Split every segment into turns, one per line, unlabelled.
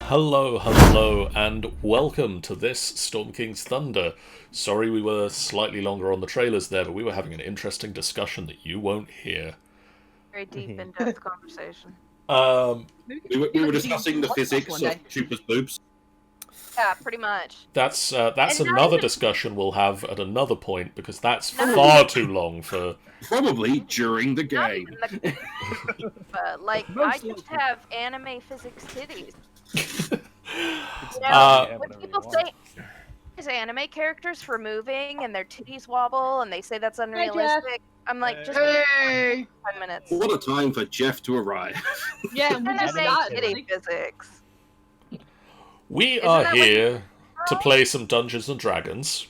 Hello, hello, and welcome to this Storm King's Thunder. Sorry we were slightly longer on the trailers there, but we were having an interesting discussion that you won't hear.
Very deep, in-depth conversation.
We were discussing the physics of Chupa's boobs.
Yeah, pretty much.
That's
And not
another
even-
discussion we'll have at another point, because that's far too long for...
Probably during the
Not
game.
even the- but, like, I just have anime physics titties. You know, when people say is anime characters for moving and their titties wobble and they say that's unrealistic, I'm like, just 5 minutes.
What a time for Jeff to arrive.
Yeah, we just
Anime
started.
titty physics.
We
Isn't
are
that what
here to play some Dungeons and Dragons.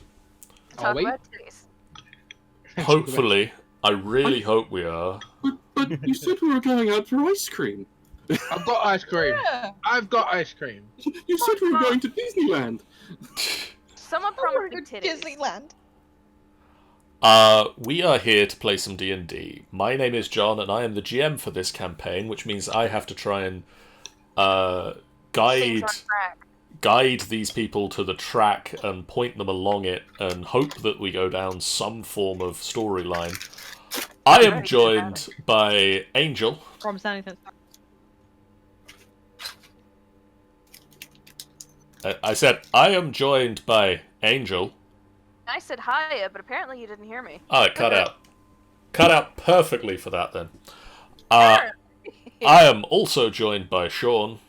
Talk
we?
about titties.
Hopefully. I really hope we are.
But you said we were going out for ice cream.
I've got ice cream.
Yeah.
I've got ice cream.
You said we were going to Disneyland.
Someone promised me titties.
Disneyland.
We are here to play some D&D. My name is John, and I am the GM for this campaign, which means I have to try and
Things
guide
on track.
guide these people to the track and point them along it and hope that we go down some form of storyline. I am joined by Angel.
From Sanity.
I said I am joined by Angel.
I said hiya, but apparently you didn't hear me.
Oh, it cut out. Cut out perfectly for that then. I am also joined by Sean.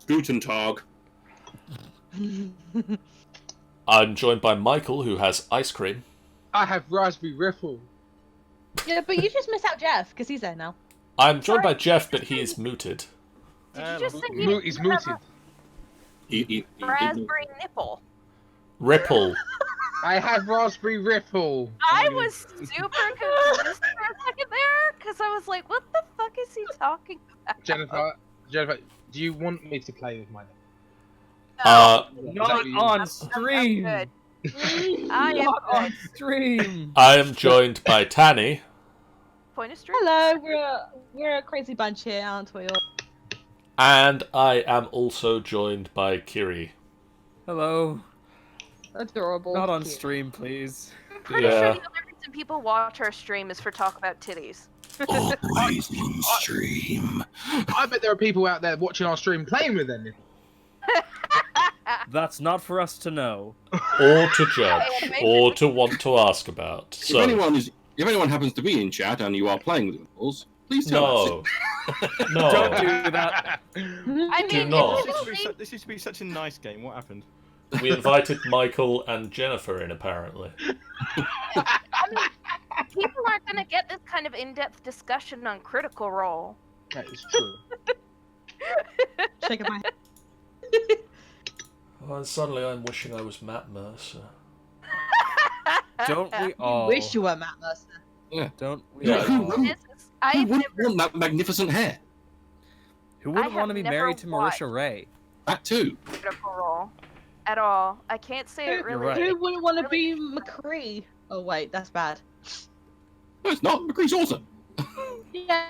Guten Tag.
I'm joined by Michael, who has ice cream.
I have raspberry ripple.
Yeah, but you just missed out Jeff because he's there now.
I'm joined by Jeff, but he is mooted.
Did you just say
He's mooted.
He-
raspberry nipple?
Ripple.
I have raspberry ripple.
I was super confused for a second there, because I was like, what the fuck is he talking about?
Jennifer, do you want me to play with my name?
Not on
I'm
stream.
good. I am
Not on
good.
stream.
I am joined by Tanny.
Point of street.
Hello, we're a crazy bunch here, aren't we all?
And I am also joined by Kiri.
Hello.
Adorable.
Not on
Cute.
stream, please.
I'm pretty
Yeah.
sure the only reason people watch our stream is for talk about titties.
Always in stream.
I bet there are people out there watching our stream playing with them.
That's not for us to know.
Or to judge. Or to want to ask about.
If
So,
anyone happens to be in chat and you are playing with animals, please tell us.
no.
Don't
No.
do that.
I
Do
mean,
not.
initially,
This used to be such a nice game. What happened?
We invited Michael and Jennifer in, apparently.
people aren't going to get this kind of in-depth discussion on Critical Role.
That is true.
Shaking my head.
Oh, and suddenly I'm wishing I was Matt Mercer.
Don't we all?
Wish you were Matt Mercer.
Don't we
Yeah.
all?
Who
This is, I
Who
have
wouldn't
never,
want that magnificent hair?
Who wouldn't
I
want to
have
be
never
married to
watched.
Marisha Ray?
That too.
Critical Role at all. I can't say it
You're
really.
right.
Who wouldn't want to be McCree? Oh wait, that's bad.
No, it's not. McCree's awesome.
Yeah,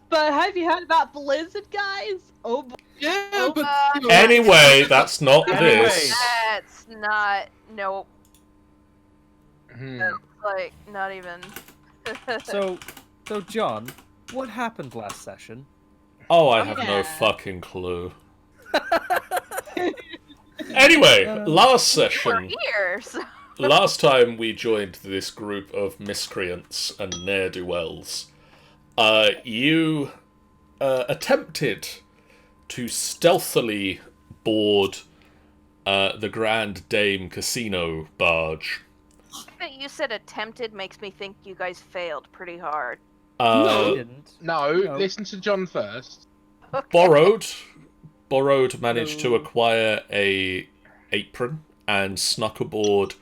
but have you heard about Blizzard, guys? Oh,
Yeah, but you know,
Anyway, that's not
Anyway.
this.
That's not. Nope.
Hmm.
That's like not even.
So John, what happened last session?
Oh, I have no
Yeah.
fucking clue. Anyway, last
We're
session,
here. So.
last time we joined this group of miscreants and ne'er-do-wells, you attempted to stealthily board the Grand Dame Casino barge.
That you said attempted makes me think you guys failed pretty hard.
We
Uh,
didn't.
No,
No.
listen to John first.
Okay.
Borrowed managed to acquire a apron and snuck aboard,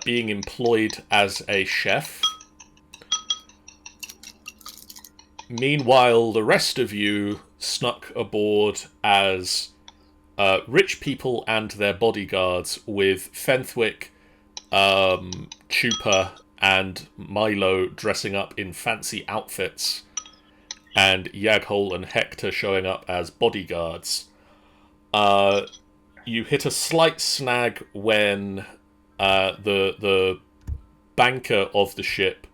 being employed as a chef. Meanwhile, the rest of you snuck aboard as rich people and their bodyguards, with Fenthwick, Chupa, and Milo dressing up in fancy outfits and Yaghol and Hector showing up as bodyguards. You hit a slight snag when the banker of the ship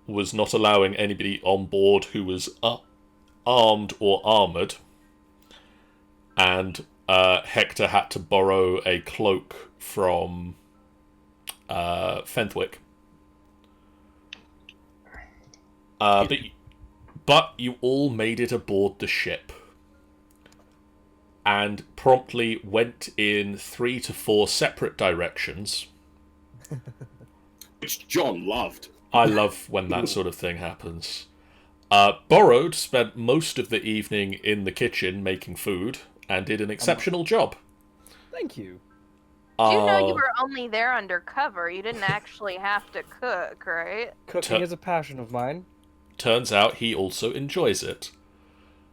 was not allowing anybody on board who was armed or armoured, and Hector had to borrow a cloak from Fenthwick. But you all made it aboard the ship, and promptly went in 3 to 4 separate directions.
Which John loved.
I love when that sort of thing happens. Borrowed spent most of the evening in the kitchen making food, and did an exceptional job.
Thank you.
You know you were only there undercover. You didn't actually have to cook, right?
Cooking is a passion of mine.
Turns out he also enjoys it.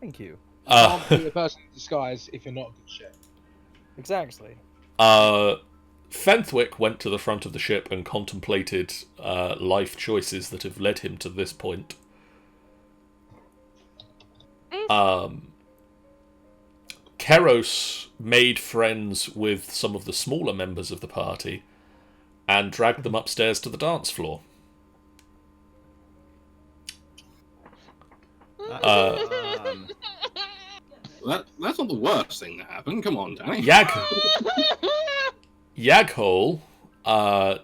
Thank you.
You can't be the person in disguise if you're not a good chef.
Exactly.
Fenthwick went to the front of the ship and contemplated life choices that have led him to this point. Keros made friends with some of the smaller members of the party and dragged them upstairs to the dance floor.
That's not the worst thing that happened. Come on, Danny.
Yaghol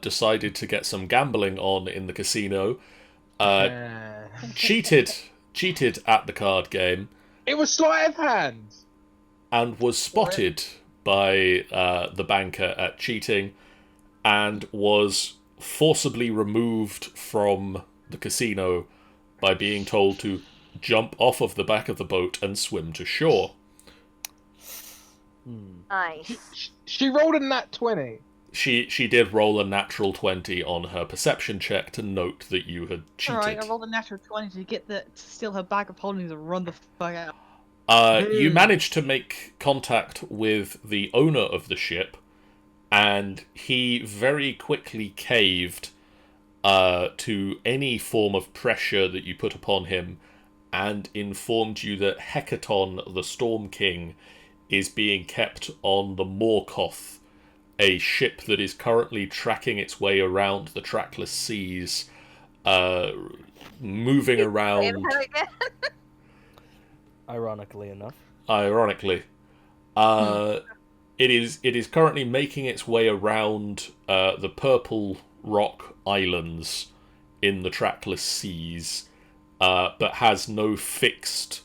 decided to get some gambling on in the casino. Cheated at the card game.
It was sleight of hand.
And was spotted by the banker at cheating, and was forcibly removed from the casino by being told to jump off of the back of the boat and swim to shore.
Nice.
She rolled a nat 20.
She did roll a natural 20 on her perception check to note that you had cheated.
Alright, I rolled a natural 20 to steal her bag of holdings and run the fuck out.
You managed to make contact with the owner of the ship, and he very quickly caved to any form of pressure that you put upon him, and informed you that Hecaton, the Storm King, is being kept on the Morkoth, a ship that is currently tracking its way around the trackless seas, moving around...
Ironically enough.
It is currently making its way around the Purple Rock Islands in the trackless seas, but has no fixed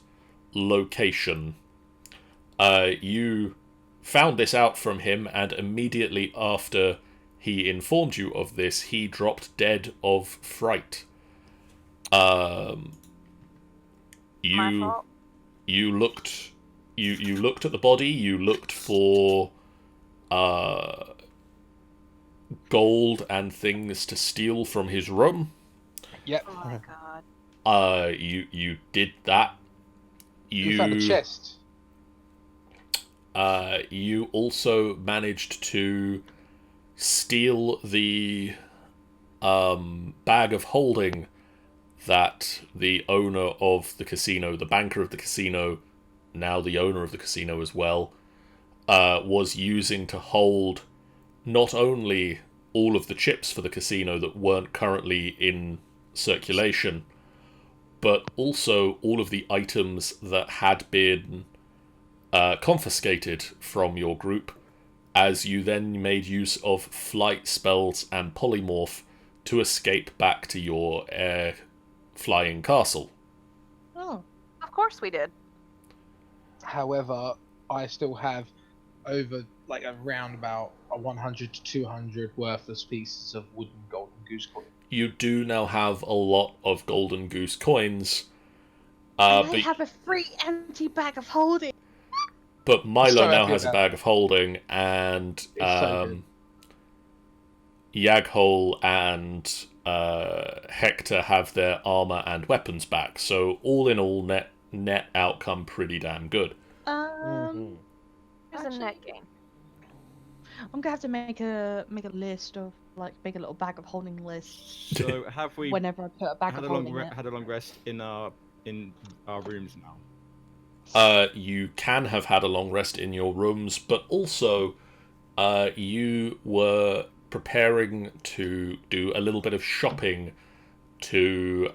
location. You found this out from him, and immediately after he informed you of this, he dropped dead of fright.
My fault.
You looked at the body, you looked for gold and things to steal from his room.
Yep.
Oh my god.
You did that.
You found the chest.
You also managed to steal the bag of holding that the owner of the casino, the banker of the casino, now the owner of the casino as well, was using to hold not only all of the chips for the casino that weren't currently in circulation, but also all of the items that had been confiscated from your group, as you then made use of flight spells and polymorph to escape back to your flying castle.
Oh.
Of course we did.
However, I still have around about 100 to 200 worthless pieces of wooden golden goose coin.
You do now have a lot of golden goose coins.
I have a free empty bag of holding.
But Milo
So
now
happy
has a
about
bag of holding, and
so
Yaghol and Hector have their armor and weapons back. So all in all, net outcome pretty damn good.
It's a net gain.
I'm gonna have to make a list of make a little bag of holding list
So have we
whenever I put a bag
had
of
a long
holding in it.
had a long rest in our in our rooms now?
You can have had a long rest in your rooms, but also you were preparing to do a little bit of shopping to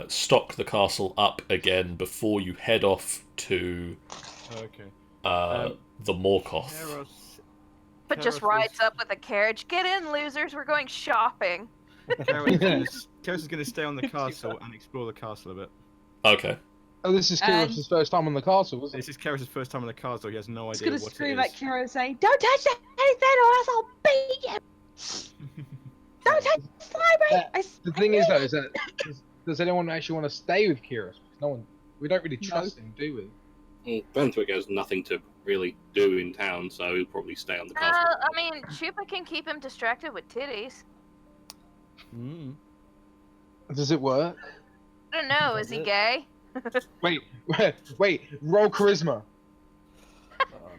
stock the castle up again before you head off to
Okay.
the Morkoth.
But just
Keros
rides
is-
up with a carriage. Get in, losers. We're going shopping.
Keros is going to stay on the castle and explore the castle a bit.
Okay.
Oh, this is
And-
Keros' first time on the castle, isn't
This
it?
is Keros' first time on the castle. He has no
He's
idea
gonna
what
scream
it
at
is.
Kiro saying, "Don't touch anything, or else I'll beat you! Don't touch the library!"
The thing is, though, is that does anyone actually want to stay with Keros? Because no one, we don't really trust him, do we?
Well, Bentwick has nothing to really do in town, so he'll probably stay on the castle.
I mean, Chupa can keep him distracted with titties.
Mm.
Does it work?
I don't know. Is he gay?
Wait, roll charisma.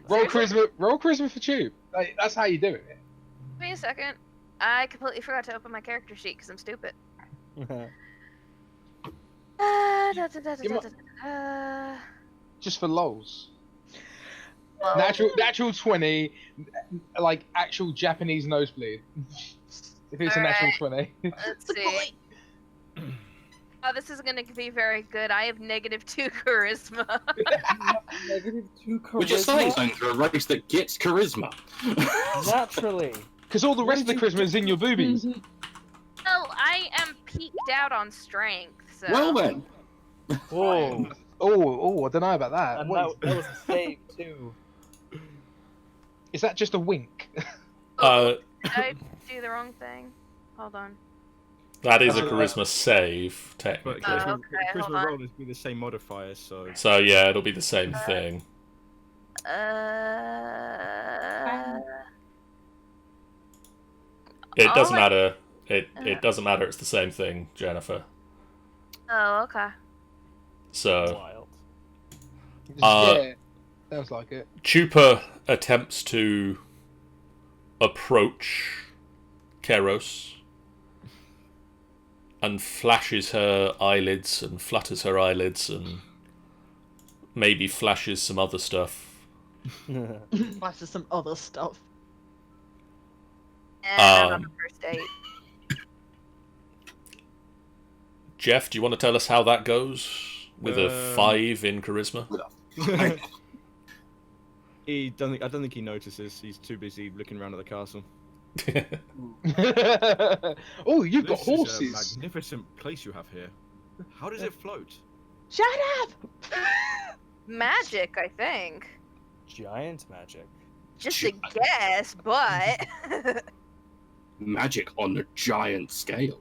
Roll charisma for Tube. Like, that's how you do it.
Give me a second. I completely forgot to open my character sheet because I'm stupid.
Just for lols.
Well,
Natural 20, like actual Japanese nosebleed. If it's a natural 20.
let's see. Oh, this is going to be very good. I have -2 charisma.
-2 charisma.
Which is saying something for a race that gets charisma.
Naturally.
Because all the rest of the charisma is in your boobies.
Well, I am peaked out on strength, so.
Well then.
Whoa.
Oh, I don't know about that.
And
What
that was a save too.
is that just a wink?
Uh,
Did I do the wrong thing? Hold on.
that is a charisma save,
But
technically.
charisma,
okay, hold
charisma
on.
roll is be the same modifier, so.
So yeah, it'll be the same thing. It doesn't
Oh,
matter. It doesn't matter. It's the same thing, Jennifer.
Oh, okay.
So
Wild.
Yeah, sounds like it.
Chupa attempts to approach Keros and flashes her eyelids and flutters her eyelids and maybe flashes some other stuff.
Flashes some other stuff.
And I'm on
Um,
the first date.
Jeff, do you want to tell us how that goes with a 5 in charisma?
He doesn't. I don't think he notices. He's too busy looking around at the castle.
Oh, you've got
This is a
horses.
magnificent place you have here. How does it float?
Shut up!
Magic, I think.
Giant magic.
Just a guess, but.
Magic on a giant scale.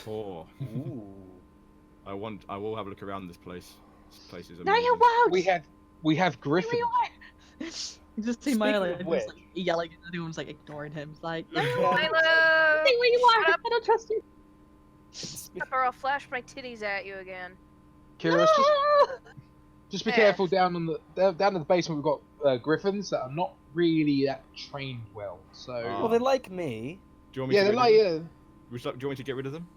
Oh,
Ooh.
I will have a look around this place. This place is
No,
amazing.
you won't!
We have Griffin.
You just see Milo
Speaking of
just
which-
like yelling and everyone's like ignoring him. It's like, no,
Milo!
stay where you are!
Shut up.
I don't trust you!
Or I'll flash my titties at you again.
Curious.
No!
Just be
Yeah.
careful down in the basement. We've got griffins that are not really that trained well. So
Well, they like me.
Do you want me
yeah,
to
they're
get
like
rid of them?
yeah.
Do you want me to get rid of them?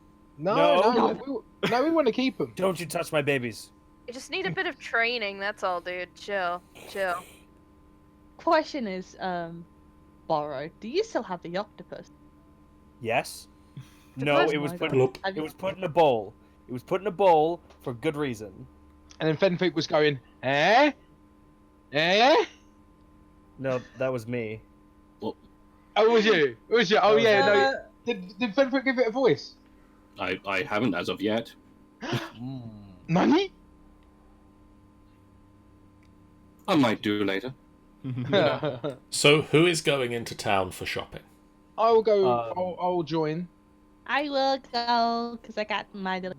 No, we want to keep them.
Don't you touch my babies.
You just need a bit of training, that's all, dude. Chill. Chill.
Question is, Borrow, do you still have the octopus?
Yes.
The
No,
first
it was
one.
put.
Bloop.
Have
It
you-
was put in a bowl. It was put in a bowl for good reason.
And then Fenfig was going, eh?
No, that was me.
Oh, it was you. It was you. Oh
That was
yeah,
me.
no. Did Fenfig give it a voice?
I haven't as of yet.
Mm.
Nani?
I might do later.
So who is going into town for shopping?
I will go.
Um,
I'll join.
I will go, because I got my little...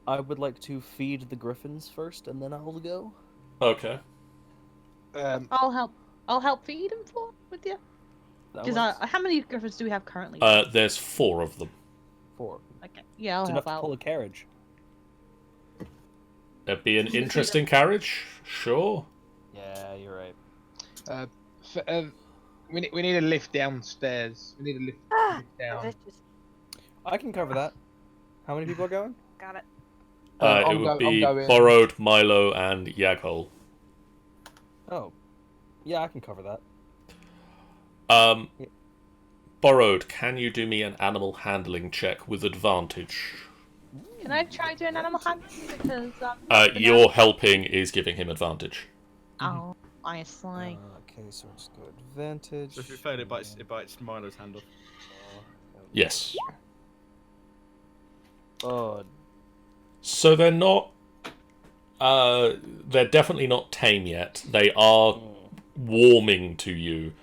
I would like to feed the griffins first, and then I'll go.
Okay.
I'll help feed him with you.
That
Because
works.
how many griffins do we have currently?
There's 4 of them.
4.
Okay, yeah, I'll
It's enough
help
to pull
out.
a carriage.
It'd be an interesting carriage, sure.
Yeah, you're right.
We need a lift downstairs. We need a lift
Ah,
down.
bitches.
I can cover that. How many people are going?
Got it.
It would be Borrowed, Milo, and Yaghol.
Oh. Yeah, I can cover that.
Borrowed, can you do me an animal handling check with advantage?
Can I try to do an animal handling? Because
Your helping is giving him advantage.
oh, I see.
Okay, so it's got advantage.
So if you fail, it bites Milo's hand off.
Yes.
Oh.
So they're not. They're definitely not tame yet. They are warming to you,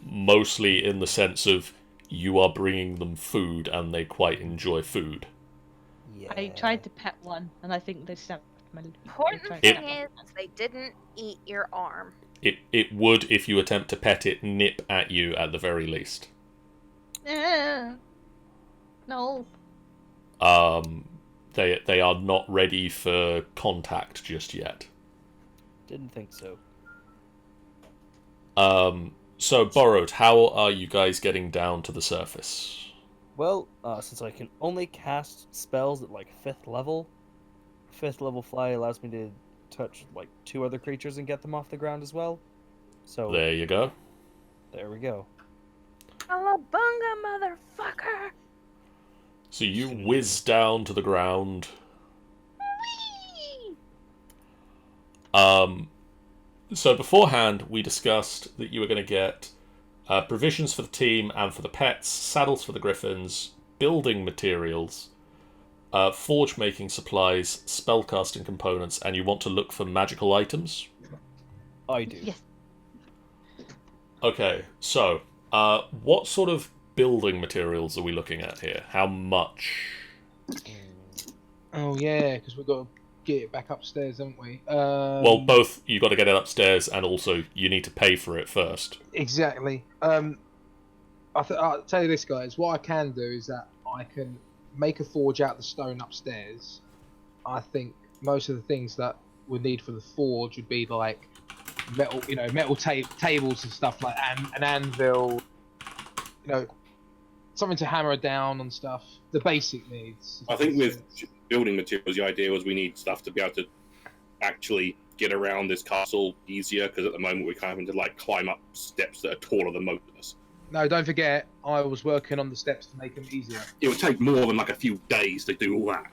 mostly in the sense of you are bringing them food and they quite enjoy food.
Yeah.
I tried to pet one, and I think they snapped my little.
Important thing is they didn't eat your arm.
It would, if you attempt to pet it, nip at you at the very least.
No.
They are not ready for contact just yet.
Didn't think so.
So Borrowed, how are you guys getting down to the surface?
Well, since I can only cast spells at like 5th level fly allows me to touch like 2 other creatures and get them off the ground as well. So
There you go.
there we go.
Alabunga, motherfucker!
So you whiz down to the ground. So beforehand, we discussed that you were going to get provisions for the team and for the pets, saddles for the griffins, building materials, forge-making supplies, spellcasting components, and you want to look for magical items?
I do.
Yes.
Okay, so what sort of building materials are we looking at here? How much?
Oh yeah, because we've got to get it back upstairs, haven't we?
Well, both you got to get it upstairs, and also you need to pay for it first.
Exactly. I'll tell you this, guys. What I can do is that I can make a forge out of the stone upstairs. I think most of the things that we need for the forge would be like metal tables and stuff like an anvil. Something to hammer down on stuff. The basic needs.
I think with building materials, the idea was we need stuff to be able to actually get around this castle easier, because at the moment we're kind of having to like climb up steps that are taller than most of us.
No, don't forget, I was working on the steps to make them easier.
It would take more than like a few days to do all that.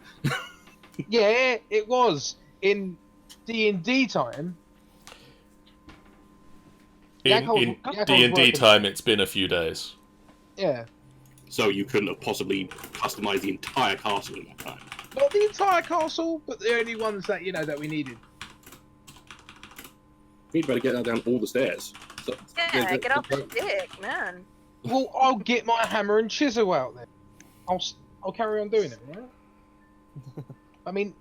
Yeah, it was in D&D time.
In D&D time, it's been a few days.
Yeah.
So you couldn't have possibly customized the entire castle in that time.
Not the entire castle, but the only ones that that we needed.
We'd better get that down all the stairs. So,
Yeah, get off the dick, man.
Well, I'll get my hammer and chisel out there. I'll carry on doing it, yeah? I mean,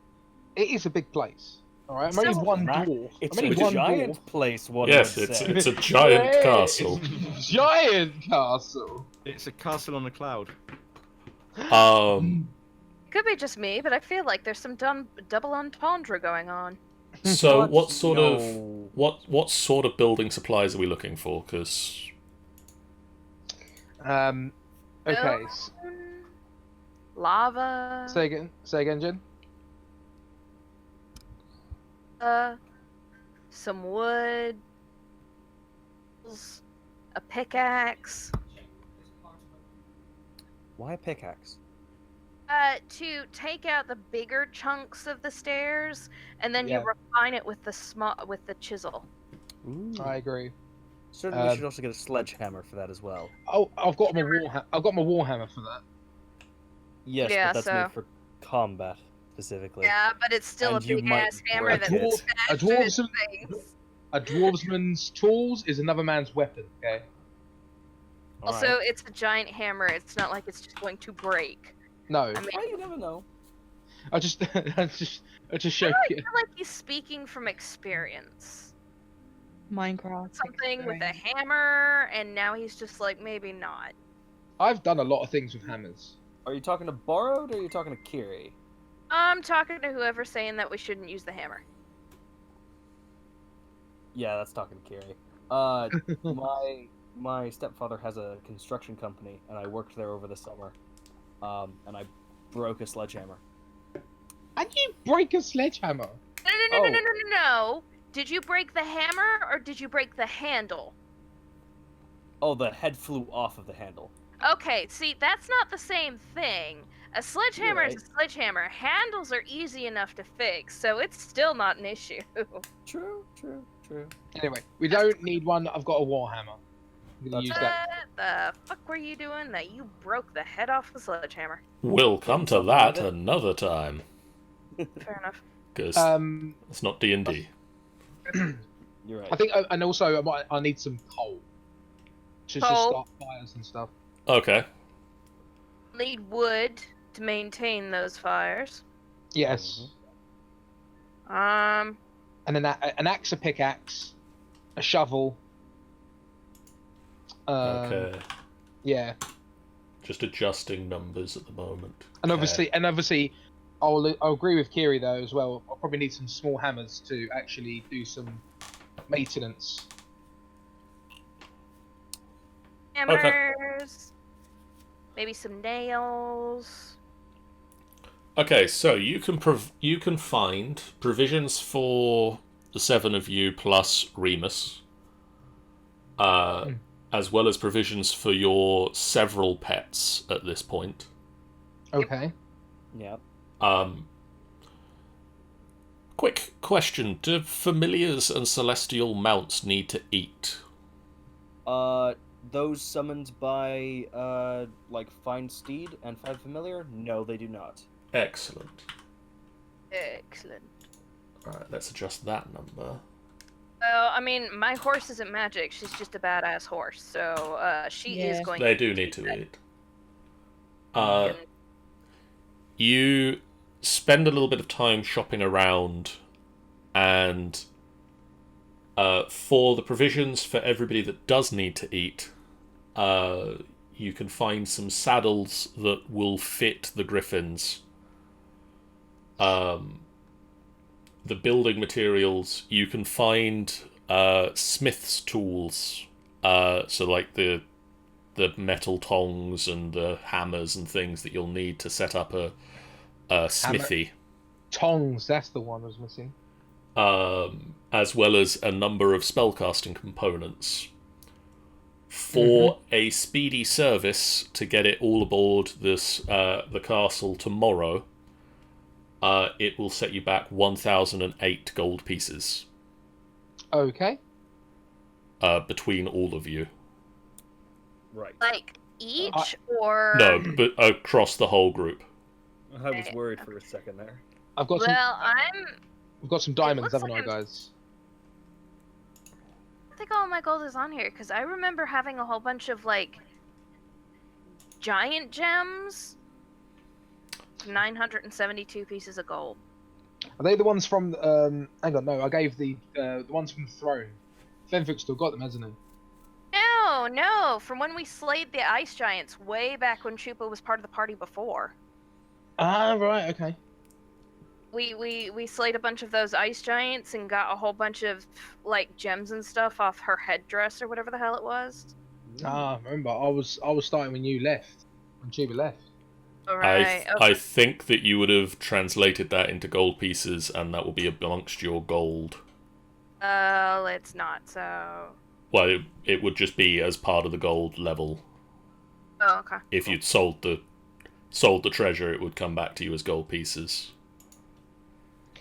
it is a big place. All right, I'm only one dwarf.
It's
I'm only
a
one
giant
dwarf.
place.
Yes, it's a giant castle.
Giant castle.
It's a castle on a cloud.
Could be just me, but I feel like there's some double entendre going on.
So what sort of building supplies are we looking for? Because
okay.
Lava.
Say again, Jen.
Some wood. A pickaxe.
Why a pickaxe?
To take out the bigger chunks of the stairs, and then
Yeah.
you refine it with the chisel.
Ooh.
I agree.
Certainly, we should also get a sledgehammer for that as well.
Oh, I've got my warhammer for that.
Yes,
Yeah,
but that's
so-
made for combat specifically.
Yeah, but it's still
And
a
you
big
might
ass hammer
break
that
it.
A
smashes
dwarf's
things.
a dwarfsman's tools is another man's weapon. Okay.
Also,
Alright.
it's a giant hammer. It's not like it's just going to break.
No,
I mean,
Well, you never know.
I just show
I
you.
feel like he's speaking from experience.
Minecraft.
Something with a hammer, and now he's just like, maybe not.
I've done a lot of things with hammers.
Are you talking to Borrowed or are you talking to Kiri?
I'm talking to whoever's saying that we shouldn't use the hammer.
Yeah, that's talking to Kiri. My stepfather has a construction company, and I worked there over the summer. And I broke a sledgehammer.
And you break a sledgehammer?
No. Did you break the hammer or did you break the handle?
Oh, the head flew off of the handle.
Okay, see, that's not the same thing. A sledgehammer
You're
is a sledgehammer. Handles are easy enough to fix, so it's still not an issue.
True.
Anyway, we don't need one. I've got a warhammer. I'm gonna use
What
that.
the fuck were you doing that you broke the head off the sledgehammer?
We'll come to that another time.
Fair enough.
Because it's not D&D.
You're right.
I think, and also I need some coal. To just
Coal?
start fires and stuff.
Okay.
Need wood to maintain those fires.
Yes.
Um,
And then an axe, a pickaxe, a shovel.
Okay.
Yeah.
Just adjusting numbers at the moment.
And
Okay.
obviously, I'll agree with Kiri though as well. I'll probably need some small hammers to actually do some maintenance.
hammers. Maybe some nails.
Okay, so you can find provisions for the 7 of you plus Remus, as well as provisions for your several pets at this point.
Okay.
Yep.
Quick question: do familiars and celestial mounts need to eat?
Those summoned by like Find Steed and Find Familiar, no, they do not.
Excellent.
Excellent.
Alright, let's adjust that number.
Well, I mean, my horse isn't magic. She's just a badass horse, so she is going.
They do need to eat. You spend a little bit of time shopping around, and for the provisions for everybody that does need to eat, you can find some saddles that will fit the griffins. The building materials, you can find smith's tools, so like the metal tongs and the hammers and things that you'll need to set up a smithy.
Tongs, that's the one I was missing.
As well as a number of spellcasting components. For a speedy service to get it all aboard the castle tomorrow, it will set you back 1,008 gold pieces.
Okay.
Between all of you.
Right.
Like each or
No, but across the whole group.
I was worried for a second there.
I've got we've got some diamonds,
looks
haven't I,
like
guys?
I think all my gold is on here because I remember having a whole bunch of like giant gems. 972 pieces of gold.
Are they the ones from? Hang on, no, I gave the ones from the throne. Fenfic still got them, hasn't he?
No, from when we slayed the ice giants way back when Chupa was part of the party before.
Ah, right, okay.
We slayed a bunch of those ice giants and got a whole bunch of like gems and stuff off her headdress or whatever the hell it was.
Ah, remember, I was starting when you left, when Chuba left.
Alright.
I think that you would have translated that into gold pieces, and that will be amongst your gold.
It's not so.
Well, it would just be as part of the gold level.
Oh, okay.
If you'd sold the treasure, it would come back to you as gold pieces.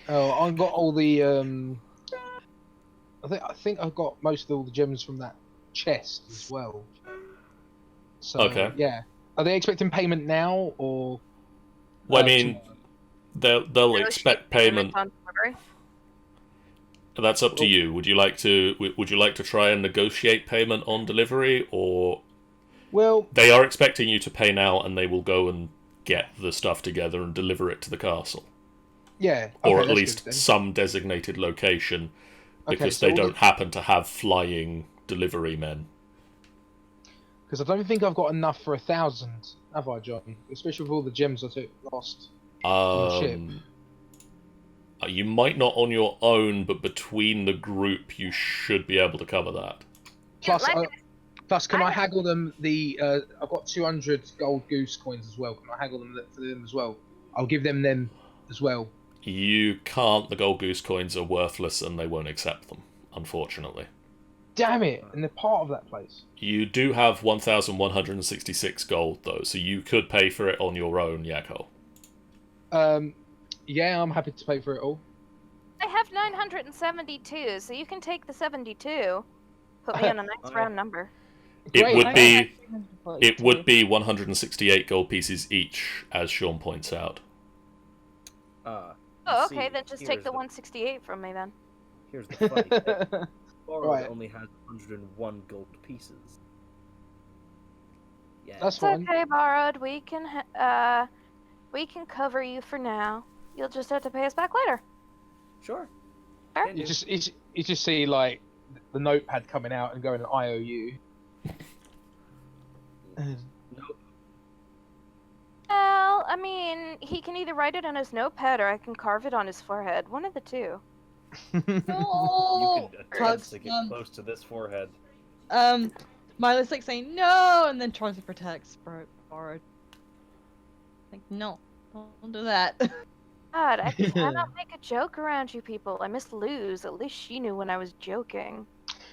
Oh, I got all the I think I got most of all the gems from that chest as well. So
Okay.
yeah. Are they expecting payment now or?
Well, I mean, they'll expect payment.
On delivery?
That's up to you. Would you like to try and negotiate payment on delivery, or?
Well,
they are expecting you to pay now, and they will go and get the stuff together and deliver it to the castle.
yeah.
Or
okay,
at
that's
least
good then.
some designated location, because
so
they
all
don't happen to have flying delivery men.
Because I don't think I've got enough for 1,000, have I, John? Especially with all the gems I took lost on the ship.
You might not on your own, but between the group, you should be able to cover that.
Plus, can I haggle them I've got 200 gold goose coins as well. Can I haggle them for them as well? I'll give them as well.
You can't. The gold goose coins are worthless and they won't accept them, unfortunately.
Damn it! And they're part of that place.
You do have 1,166 gold, though, so you could pay for it on your own, Yakko.
Yeah, I'm happy to pay for it all.
I have 972, so you can take the 72. Put me on a nice round number.
It would
I
be
got
it would be 168 gold pieces each, as Sean points out.
Oh,
See,
okay, then just take
here's
the 168 from me then.
Here's the funny thing. Borrowed
Right.
only has 101 gold pieces. Yeah.
That's
It's
fine.
okay, borrowed. We can cover you for now. You'll just have to pay us back later.
Sure.
Sure.
Can
You
do.
just see like the notepad coming out and going an IOU.
Nope.
Well, I mean, he can either write it on his notepad or I can carve it on his forehead. One of the two.
No.
You can attempt
Tugs,
to get close to this forehead.
Milo's like saying no, and then tries to protect Borrowed. Like, no, don't do that.
God, I cannot make a joke around you people. I miss Luz. At least she knew when I was joking.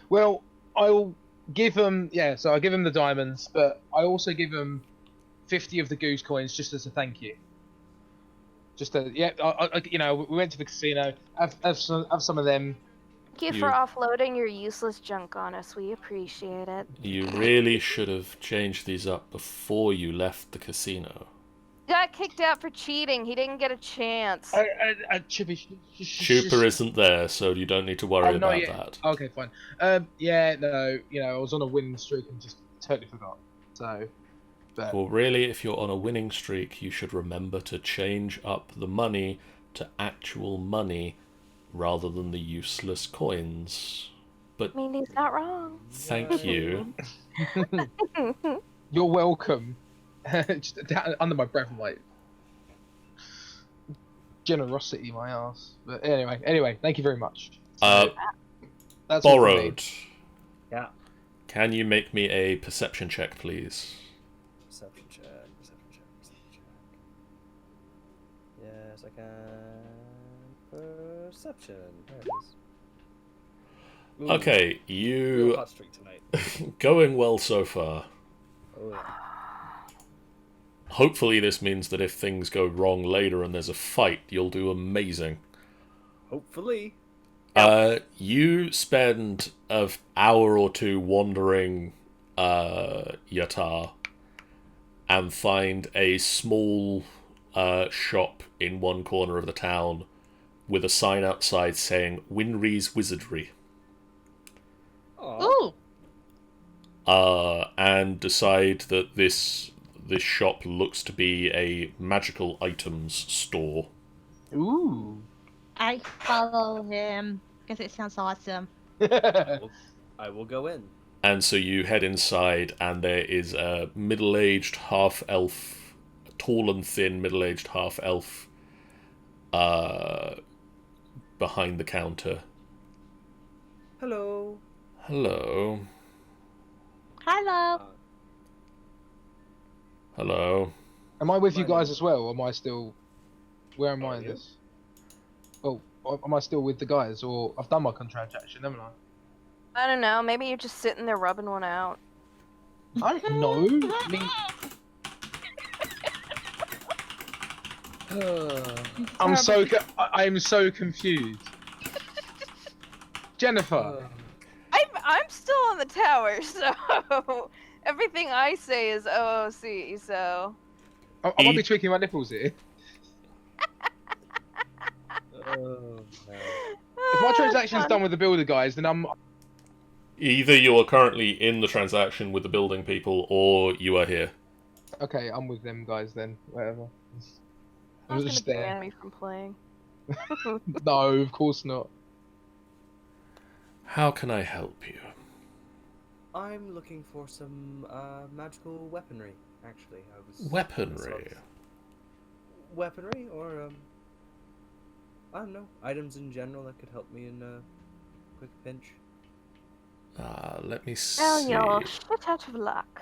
Well, I'll give him. Yeah, so I give him the diamonds, but I also give him 50 of the goose coins just as a thank you. Just a you know, we went to the casino. Have some of them.
Thank you for offloading your useless junk on us. We appreciate it.
You really should have changed these up before you left the casino.
Got kicked out for cheating. He didn't get a chance.
Chupa isn't there, so you don't need to worry
not
about
yet.
that.
Okay, fine. Yeah, no, you know, I was on a winning streak and just totally forgot. So, but
Well, really, if you're on a winning streak, you should remember to change up the money to actual money rather than the useless coins. But
I mean, he's not wrong.
thank you.
you're welcome. Just down, under my breath, I'm like generosity, my ass. But anyway, thank you very much. So, that's all from me.
Borrowed.
Yeah.
Can you make me a perception check, please?
Perception check. Yes, I can. Perception. There it is. Ooh,
Okay,
real
you
hot streak tonight.
going well so far.
Oh yeah.
Hopefully this means that if things go wrong later and there's a fight, you'll do amazing.
Hopefully.
You spend an hour or two wandering Yatar and find a small shop in one corner of the town with a sign outside saying Winry's Wizardry.
Aw.
Ooh.
And decide that this shop looks to be a magical items store.
Ooh.
I follow him because it sounds awesome.
I will go in.
And so you head inside, and there is a middle-aged half-elf, tall and thin middle-aged half-elf, behind the counter.
Hello.
Hello.
Hello.
Hello.
Am I with you
My
guys
name-
as well? Or am I still? Where am I in
you?
this? Oh, am I still with the guys, or I've done my transaction, haven't I?
I don't know. Maybe you're just sitting there rubbing one out.
I don't know. I mean, I'm so confused. Jennifer,
I'm still on the tower, so everything I say is OOC. So
I might be tweaking my nipples here.
Oh, no.
If my transaction's done with the builder guys, then I'm.
Either you are currently in the transaction with the building people, or you are here.
Okay, I'm with them guys then. Whatever.
I
I
was
was
gonna
just there.
ban me from playing.
No, of course not.
How can I help you?
I'm looking for some magical weaponry. Actually, I was
Weaponry.
Weaponry, or I don't know, items in general that could help me in a quick pinch.
Let me see.
Well, you're shit out of luck.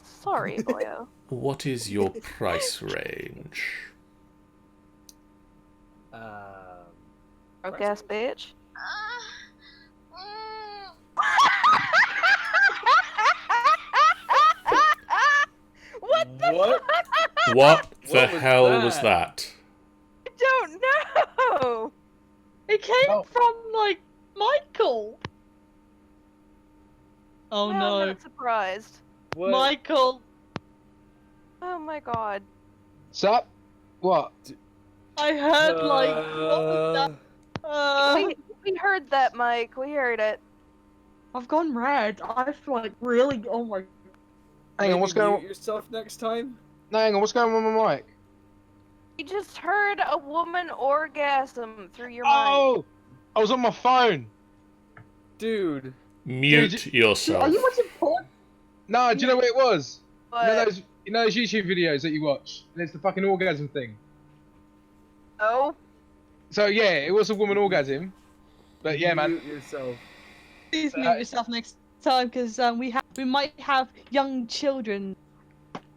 Sorry, boyo.
What is your price range?
Broke ass bitch. What the
What?
fuck?
What the
What was
hell was
that?
that?
I don't know.
It came
No.
from like Michael. Oh
I'm
no,
not surprised.
What?
Michael!
Oh my god.
Sup? What?
I heard like what was that?
We heard that, Mike. We heard it.
I've gone red. I've like really. Oh my.
Hang
Maybe
on, what's going
mute
on?
yourself next time?
No, hang on, what's going on with my mic?
We just heard a woman orgasm through your mic.
Oh! I was on my phone!
Dude.
Mute yourself.
Are you watching porn?
No, do you know what it was?
But
You know those YouTube videos that you watch? And it's the fucking orgasm thing.
oh,
So yeah, it was a woman orgasm. But yeah, man.
Mute yourself.
Please mute yourself next time, because we might have young children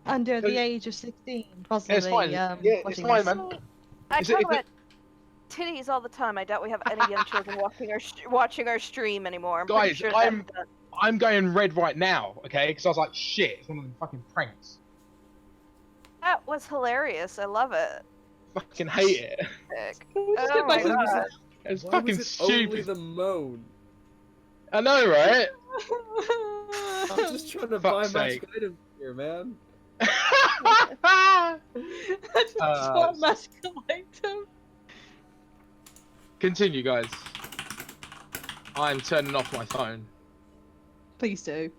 under the age of 16 possibly.
It's fine. Yeah, it's
watching
fine,
this.
man.
I
Is it-
talk
is it-
about titties all the time. I doubt we have any young children watching our stream anymore. I'm pretty
Guys,
sure
I'm going red right now, okay? Because I was like, shit, it's one of them fucking pranks.
that was hilarious. I love it.
Fucking hate it.
Sick.
Can we just
Oh
get
my
back to the
god.
It's
Why
fucking
was it only
stupid.
the moan?
I know, right?
I'm just trying to
Fuck's
buy
sake.
magic items here, man.
I just
Uh,
want magical item.
Continue, guys. I'm turning off my phone.
Please do.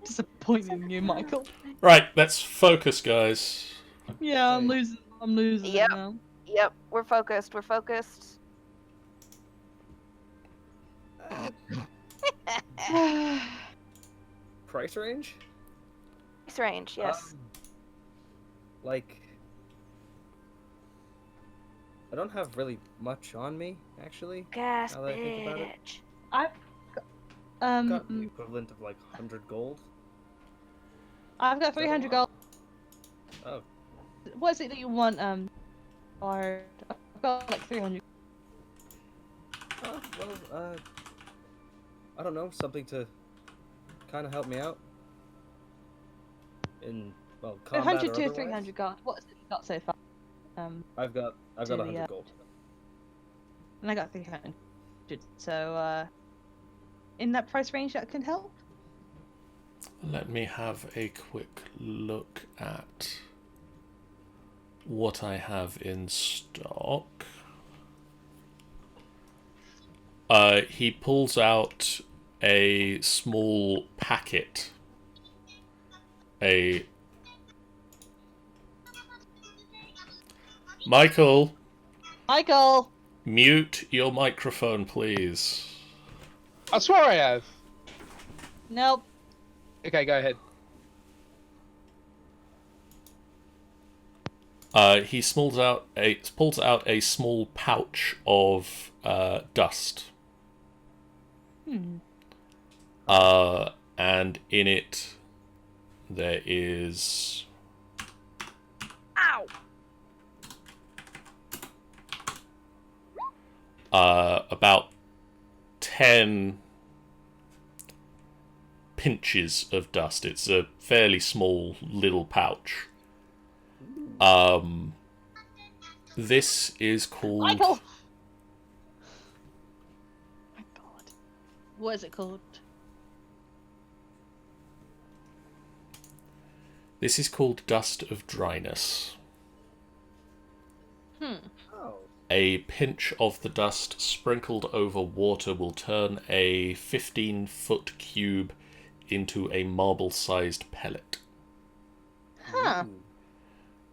Disappointing you, Michael.
Right, let's focus, guys.
Yeah, I'm losing. I'm losing
Yep.
it now.
Yep, we're focused. We're focused.
Price range?
Price range, yes.
Like, I don't have really much on me, actually.
Gas
now that I think about it.
bitch.
I've
Got the equivalent of like 100 gold.
I've got 300 gold.
Oh,
What is it that you want? Or I've got like 300.
well, I don't know, something to kind of help me out in, well, combat
100
or
to
otherwise.
300 gold. What is it you got so far?
I've got
to the,
100 gold.
And I got 300. So in that price range, that can help.
Let me have a quick look at what I have in stock. He pulls out a small packet. Michael,
Michael.
mute your microphone, please.
I swear I have.
Nope.
Okay, go ahead.
He pulls out a small pouch of dust. And in it there is
Ow!
about 10 pinches of dust. It's a fairly small little pouch. This is called
Michael. My God. What is it called?
This is called Dust of Dryness.
Oh.
A pinch of the dust sprinkled over water will turn a 15-foot cube into a marble-sized pellet.
Huh.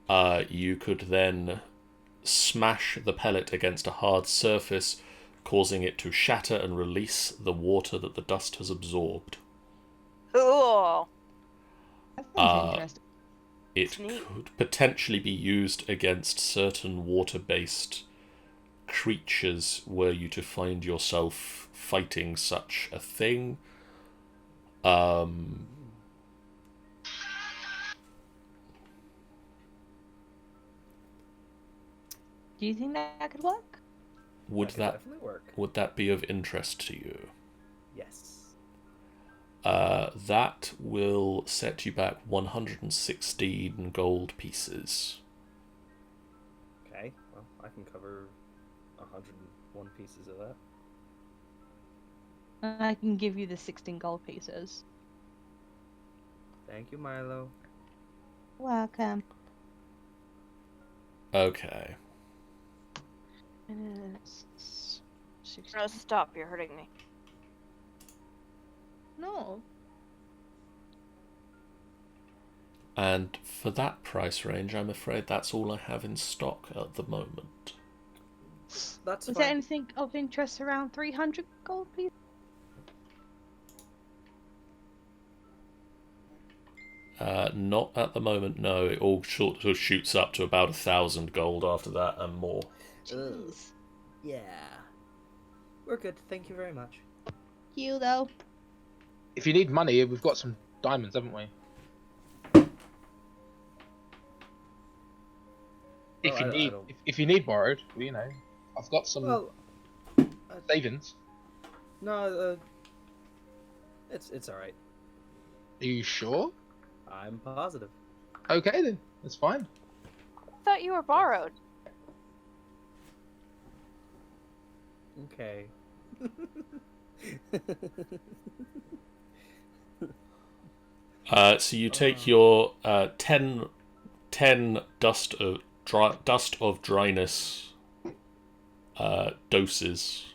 Ooh.
You could then smash the pellet against a hard surface, causing it to shatter and release the water that the dust has absorbed.
Cool.
That sounds interesting.
It
Neat.
could potentially be used against certain water-based creatures were you to find yourself fighting such a thing.
Do you think that could work?
Would
That could definitely work.
would that be of interest to you?
Yes.
That will set you back 116 gold pieces.
Okay, well, I can cover 101 pieces of that.
And I can give you the 16 gold pieces.
Thank you, Milo.
Welcome.
Okay.
No, stop. You're hurting me.
No.
And for that price range, I'm afraid that's all I have in stock at the moment.
That's
Was
fine.
there anything of interest around 300 gold pieces?
Not at the moment, no. It all sort of shoots up to about 1,000 gold after that and more.
Jeez.
Yeah. We're good, thank you very much.
You though.
If you need money, we've got some diamonds, haven't we? If you need, if you need borrowed, you know, I've got some savings.
No, it's all right.
Are you sure?
I'm positive.
Okay then, that's fine.
I thought you were borrowed.
Okay.
So you take your 10 dust of dryness doses,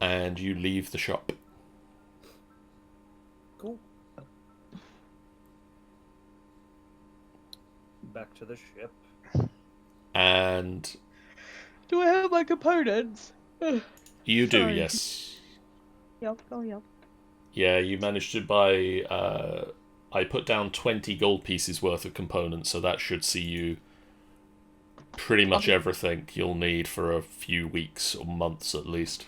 and you leave the shop.
Cool. Back to the ship.
And
Do I have my components?
you do,
Sorry.
yes.
Yup, oh yup.
Yeah, you managed to buy. I put down 20 gold pieces worth of components, so that should see you pretty much everything you'll need for a few weeks or months at least.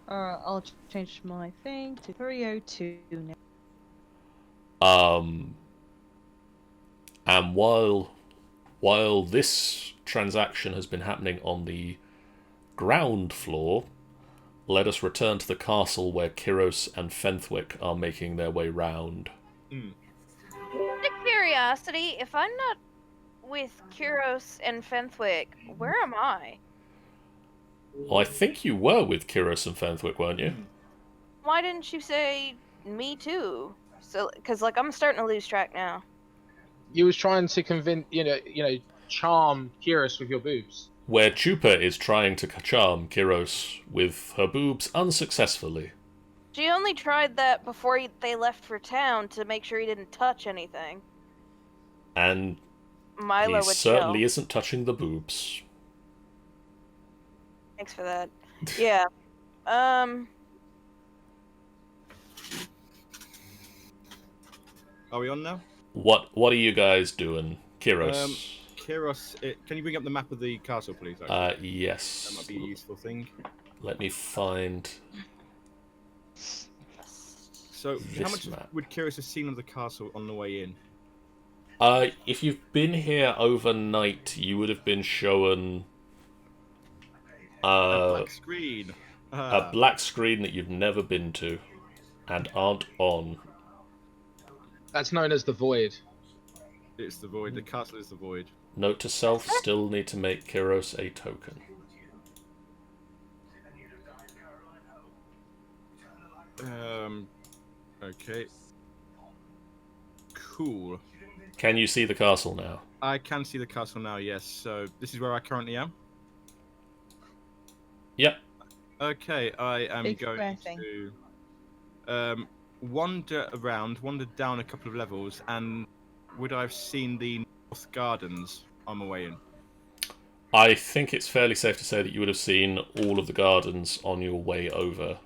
I'll change my thing to 302 now.
And while this transaction has been happening on the ground floor, let us return to the castle where Keros and Fenthwick are making their way round.
Out of curiosity, if I'm not with Keros and Fenthwick, where am I?
Well, I think you were with Keros and Fenthwick, weren't you?
Why didn't you say me too? So, because like I'm starting to lose track now.
You was trying to convince, charm Keros with your boobs.
Where Chupa is trying to charm Keros with her boobs unsuccessfully.
She only tried that before they left for town to make sure he didn't touch anything.
And
Milo
he
would
certainly
chill.
isn't touching the boobs.
Thanks for that. Yeah.
Are we on now?
What are you guys doing, Keros?
Keros, can you bring up the map of the castle, please?
Yes.
That might be a useful thing.
Let me find.
So, how
This
much
map.
would Keros have seen of the castle on the way in?
If you've been here overnight, you would have been shown
A black screen.
a black screen that you've never been to and aren't on.
That's known as the Void.
It's the void. The castle is the void.
Note to self: still need to make Keros a token.
Okay. Cool.
Can you see the castle now?
I can see the castle now, yes. So, this is where I currently am?
Yep.
Okay, I am
Big
going
square thing.
to wander down a couple of levels, and would I have seen the North Gardens on my way in?
I think it's fairly safe to say that you would have seen all of the gardens on your way over.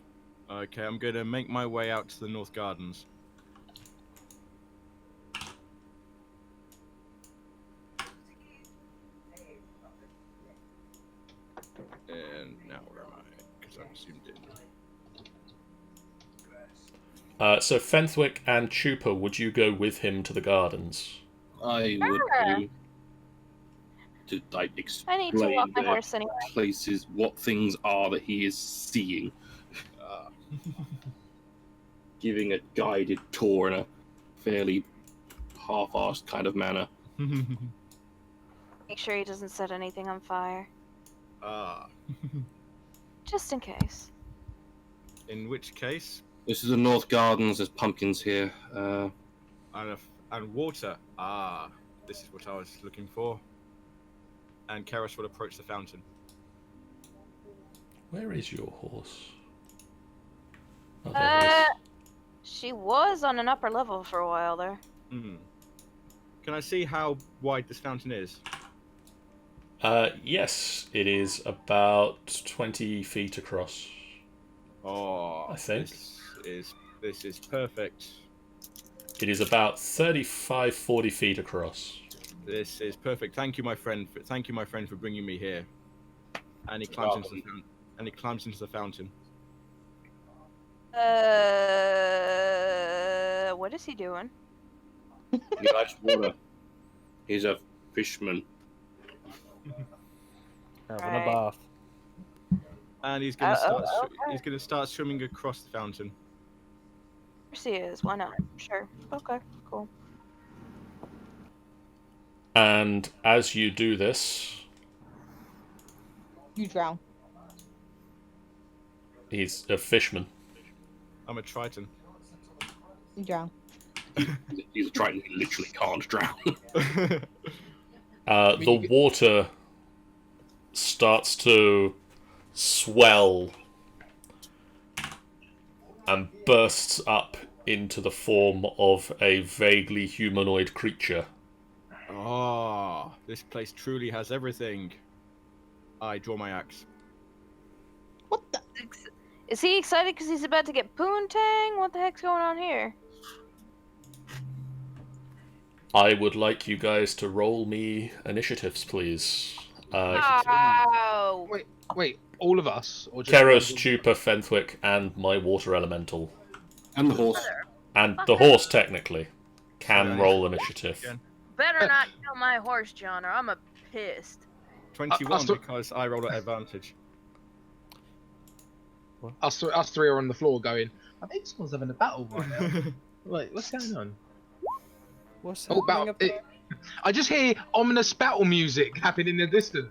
Okay, I'm going to make my way out to the North Gardens. And now where am I? Because I'm zoomed in.
So Fenthwick and Chupa, would you go with him to the gardens?
I would be to like
I need to walk
explain
my
the
horse anyway.
places, what things are that he is seeing. Giving a guided tour in a fairly half-assed kind of manner.
Make sure he doesn't set anything on fire. Just in case.
In which case,
This is the North Gardens. There's pumpkins here.
and water. This is what I was looking for. And Keros will approach the fountain.
Where is your horse? Oh, there it is.
She was on an upper level for a while there.
Hmm. Can I see how wide this fountain is?
Yes, it is about 20 feet across.
Oh,
I think.
This is perfect.
It is about 35, 40 feet across.
This is perfect. Thank you, my friend. Thank you, my friend, for bringing me here. And he climbs into the fountain.
What is he doing?
He likes water. He's a fishman.
Having
Right.
a bath.
And he's gonna start.
okay.
He's gonna start swimming across the fountain.
Of course he is. Why not? Sure. Okay. Cool.
And as you do this,
You drown.
he's a fishman.
I'm a Triton.
You drown.
He's a Triton. He literally can't drown.
The water starts to swell and bursts up into the form of a vaguely humanoid creature.
Oh, this place truly has everything. I draw my axe.
What the?
Is he excited because he's about to get poontang? What the heck's going on here?
I would like you guys to roll me initiatives, please.
Oh.
Wait, all of us? Or just
Keros, Chupa, Fenthwick, and my water elemental.
And the horse.
And the horse, technically, can
Sorry.
roll initiative.
Again.
Better not kill my horse, John, or I'm a pissed.
21
still-
because I roll at advantage.
Us three are on the floor going, I think someone's having a battle right now. Wait, what's going on?
What's
Oh,
happening
battle.
up there?
I just hear ominous battle music happening in the distance.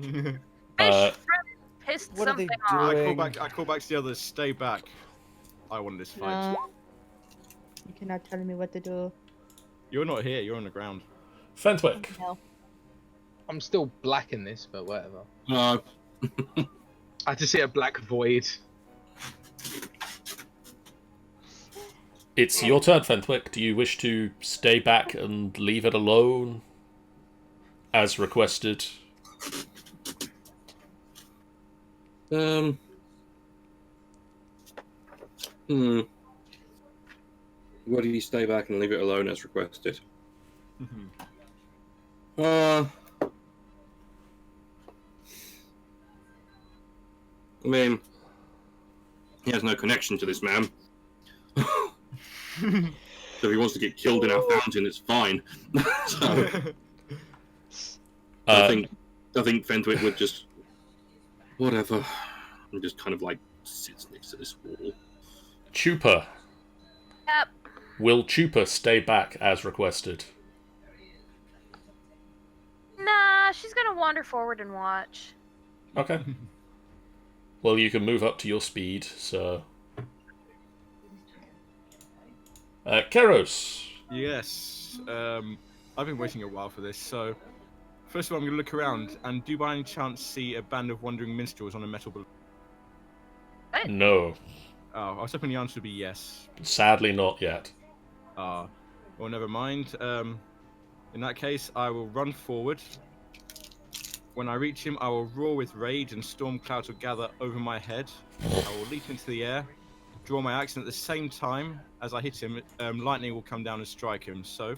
Fish
Uh,
friend pissed
what are they
something off.
doing?
I call back to the others. Stay back. I won this fight.
You cannot tell me what to do.
You're not here. You're on the ground.
Fenthwick.
No.
I'm still black in this, but whatever.
No.
I just see a black void.
It's your turn, Fenthwick. Do you wish to stay back and leave it alone? As requested.
Hmm. Why do you stay back and leave it alone as requested? I mean, he has no connection to this man. So if he wants to get killed in our fountain, it's fine. So, I think Fenthwick would just whatever, and just kind of like sits next to this wall.
Chupa.
Yep.
Will Chupa stay back as requested?
Nah, she's gonna wander forward and watch.
Okay. Well, you can move up to your speed, so... Keros.
Yes. I've been waiting a while for this. So, first of all, I'm going to look around and do by any chance see a band of wandering minstrels on a metal balloon?
No.
Oh, I was hoping the answer would be yes.
Sadly not yet.
Well, never mind. In that case, I will run forward. When I reach him, I will roar with rage and storm clouds will gather over my head. I will leap into the air, draw my axe, and at the same time as I hit him, lightning will come down and strike him. So,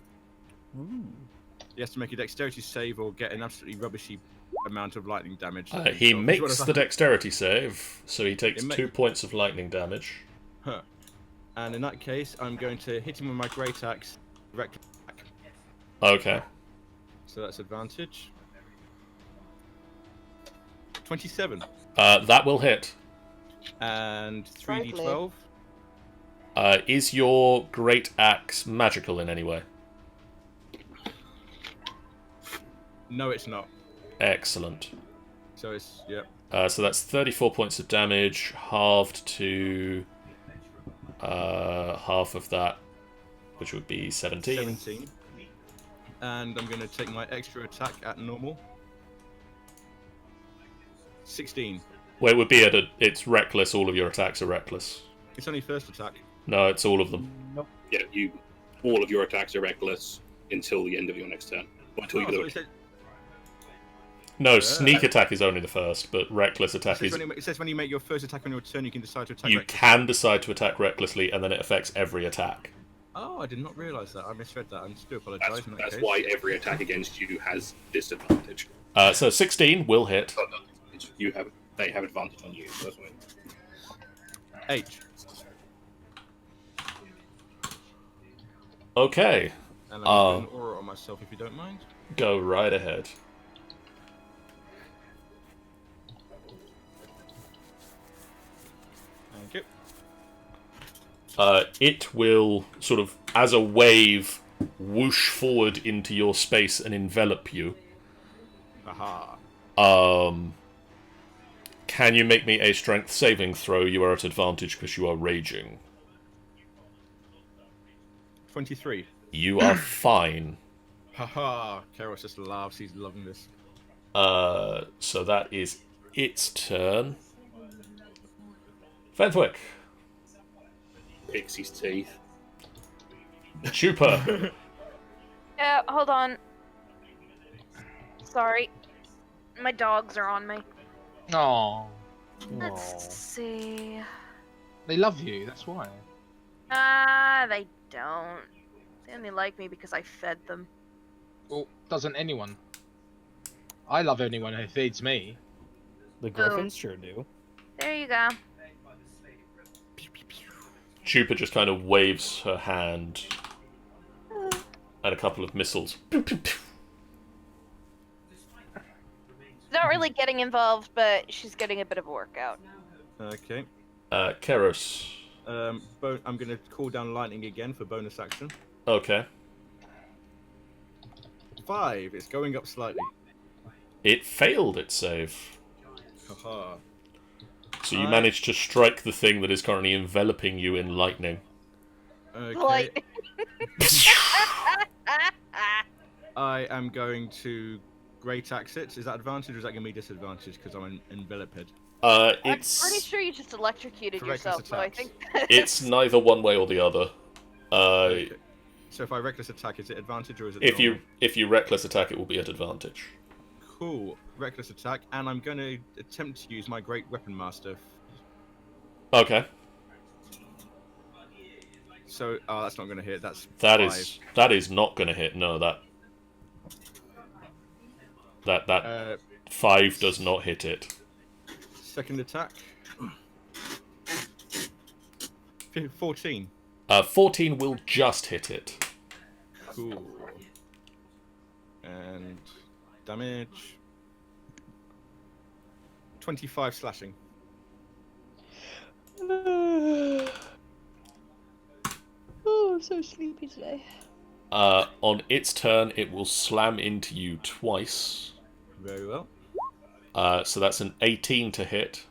he has to make a dexterity save or get an absolutely rubbishy amount of lightning damage.
He
So,
makes the dexterity save, so he takes
It ma-
2 points of lightning damage.
And in that case, I'm going to hit him with my great axe directly back.
Okay.
So that's advantage. 27.
That will hit.
And
Sprightly.
3d12.
Is your great axe magical in any way?
No, it's not.
Excellent.
So it's, yep.
So that's 34 points of damage, halved to half of that, which would be 17.
17. And I'm going to take my extra attack at normal. 16.
Well, it would be at it's reckless. All of your attacks are reckless.
It's only first attack.
No, it's all of them.
Nope.
Yeah, all of your attacks are reckless until the end of your next turn. Or until you
Oh,
do
so
it.
it says,
No, sneak attack is only the first, but reckless attack is...
it says when you make your first attack on your turn, you can decide to attack
You
recklessly.
can decide to attack recklessly, and then it affects every attack.
Oh, I did not realise that. I misread that. I do apologise in that
That's
case.
why every attack against you has disadvantage.
So 16 will hit.
Oh, no, they have advantage on you. So that's why.
8.
Okay,
And I'm going to put an aura on myself if you don't mind.
go right ahead.
Thank you.
It will sort of, as a wave, whoosh forward into your space and envelop you.
Aha.
Can you make me a strength saving throw? You are at advantage because you are raging.
23.
You are fine.
Haha. Keros just laughs. He's loving this.
So that is its turn. Fenthwick.
Pixie's teeth.
Chupa.
Yeah, hold on. Sorry. My dogs are on me.
Oh,
Let's see.
they love you. That's why.
They don't. They only like me because I fed them.
Well, doesn't anyone? I love anyone who feeds me.
The griffins sure do.
There you go.
Chupa just kind of waves her hand, and a couple of missiles.
Not really getting involved, but she's getting a bit of a workout.
Okay.
Keros.
I'm going to call down lightning again for bonus action.
Okay.
5. It's going up slightly.
It failed its save.
Haha.
So you managed to strike the thing that is currently enveloping you in lightning.
Okay.
Like...
I am going to great axe it. Is that advantage or is that going to be disadvantage because I'm enveloped?
I'm
It's
pretty sure you just electrocuted
For reckless
yourself, so I think
it's neither one way or the other.
Okay. So if I reckless attack, is it advantage or is it normal?
If you reckless attack, it will be at advantage.
Cool. Reckless attack, and I'm going to attempt to use my great weapon master.
Okay.
So, that's not going to hit. That's
That
5.
is not going to hit. No, that 5 does not hit it.
Second attack. 14.
14 will just hit it.
Cool. And damage. 25 slashing.
Oh, I'm so sleepy today.
On its turn, it will slam into you twice.
Very well.
So that's an 18 to hit.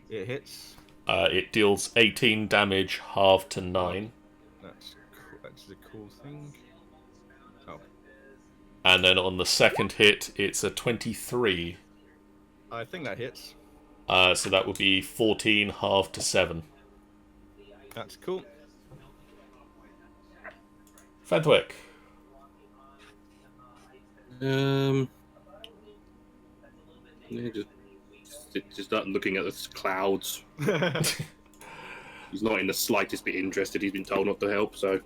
It hits.
It deals 18 damage, halved to 9.
That's a cool thing. Oh.
And then on the second hit, it's a 23.
I think that hits.
So that would be 14, halved to 7.
That's cool.
Fenthwick.
Yeah, just start looking at the clouds. He's not in the slightest bit interested. He's been told not to help, so.